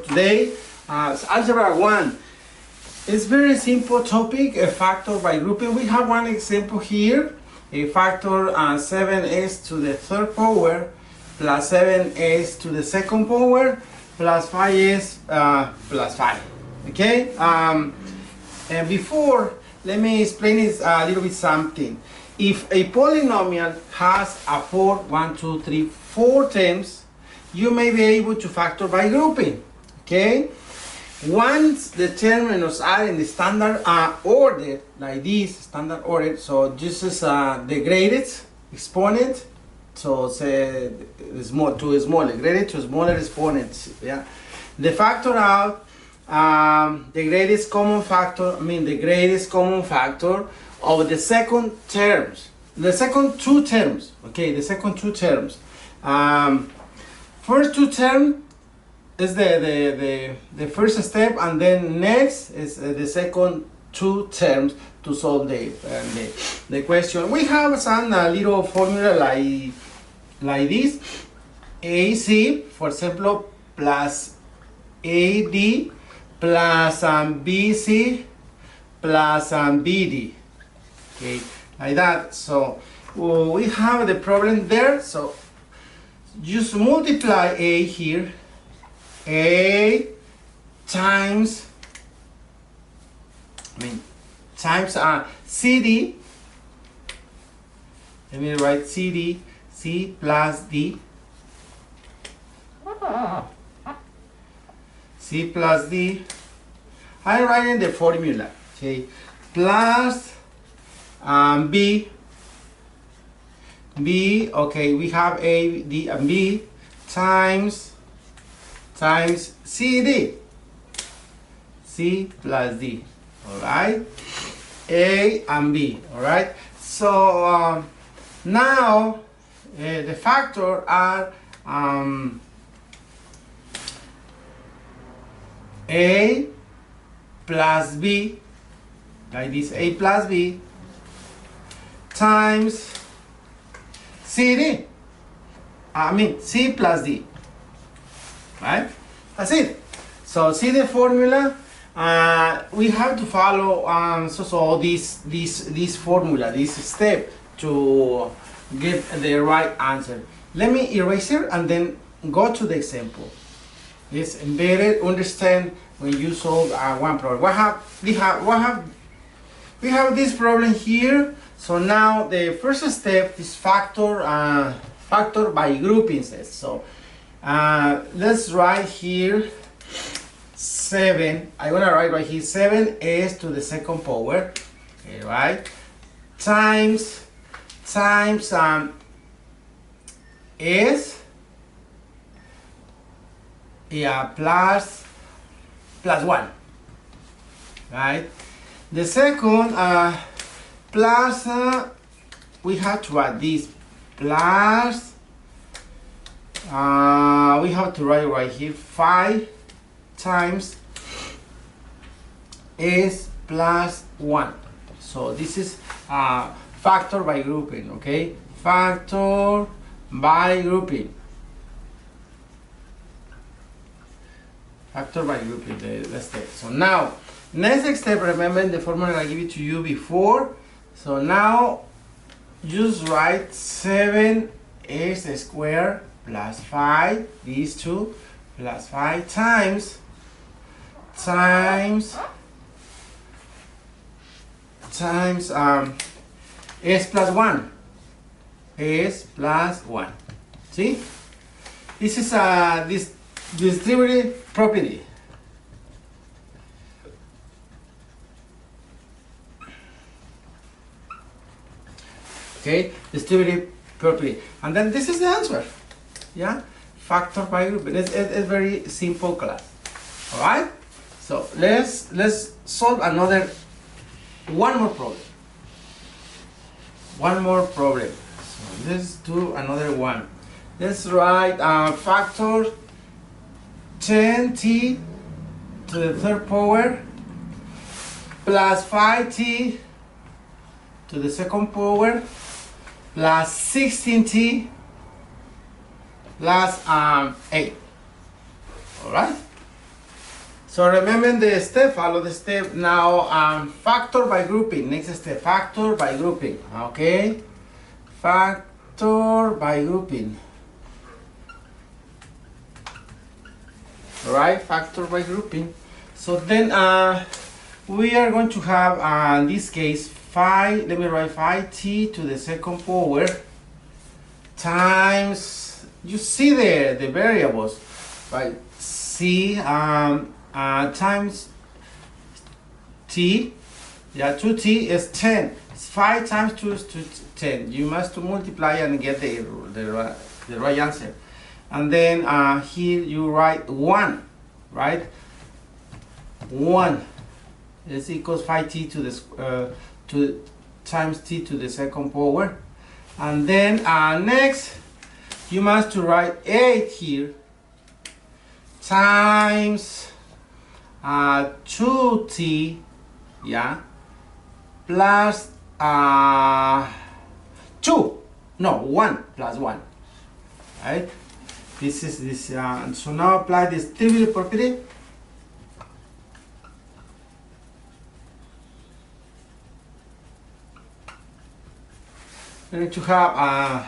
today. Algebra 1. It's very simple topic, a factor by grouping. We have one example here. A factor 7s to the third power plus 7s to the second power plus 5s plus 5. Okay? And before, let me explain it a little bit something. If a polynomial has a 4 terms, you may be able to factor by grouping. Okay? Once the terminals are in the standard order, like this, standard order, so this is the greatest exponent, so say small to smaller, greatest to smaller exponents. Yeah, the factor out, the greatest common factor, the greatest common factor of the second terms, the second two terms. Okay, the second two terms. First two terms is the first step, and then next is the second two terms to solve the question. We have some little formula like this: AC, for example, plus AD plus BC plus BD. Okay, like that. So we have the problem there. So just multiply A here. A times CD. Let me write CD, C plus D. C plus D. I write in the formula. Okay, plus B. B. Okay, we have A, D, and B times CD, C plus D, all right, A and B, all right. So now the factors are A plus B, like this, A plus B times CD, C plus D. Right? That's it. So see the formula. We have to follow this formula, this step to get the right answer. Let me erase it and then go to the example. It's embedded. Understand when you solve one problem. We have this problem here. So now the first step is factor by grouping. So let's write here 7. I'm gonna write right here 7s to the second power, okay, right? Times s plus 1, right? The second plus we have to add this plus. We have to write right here 5 times s plus 1. So this is factor by grouping. Okay, factor by grouping. Factor by grouping. The step. So now next step. Remember the formula I gave it to you before. So now just write 7s squared plus 5, these two, plus 5 times s plus 1. S plus 1. See? This is this distributive property. Okay, distributive property. And then this is the answer. Yeah, factor by group. It's very simple class. All right. So let's solve one more problem. One more problem. So let's do another one. Let's write factor 10t to the third power plus 5t to the second power plus 16t plus 8. All right. So remember the step, follow the step. Now factor by grouping. Next step, factor by grouping. Okay, factor by grouping. Right, factor by grouping. So then we are going to have in this case 5, let me write 5t to the second power times, you see there the variables, right? C times t, yeah, 2t is 10. 5 times 2 is 10. You must multiply and get the right answer. And then here you write 1, right? 1 is equals 5t to the times t to the second power. And then next you must to write 8 here times 2t, yeah, plus 1 plus 1, right? This is this. So now apply this distributive property. We're going to have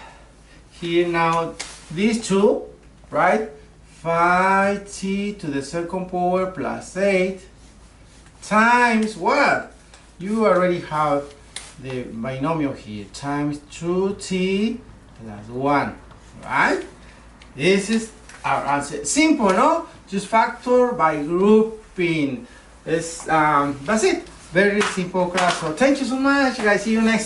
here now these two, right? 5t to the second power plus 8 times what? You already have the binomial here, times 2t plus 1, right? This is our answer. Simple, no? Just factor by grouping. That's it. Very simple class. So thank you so much, guys. See you next time.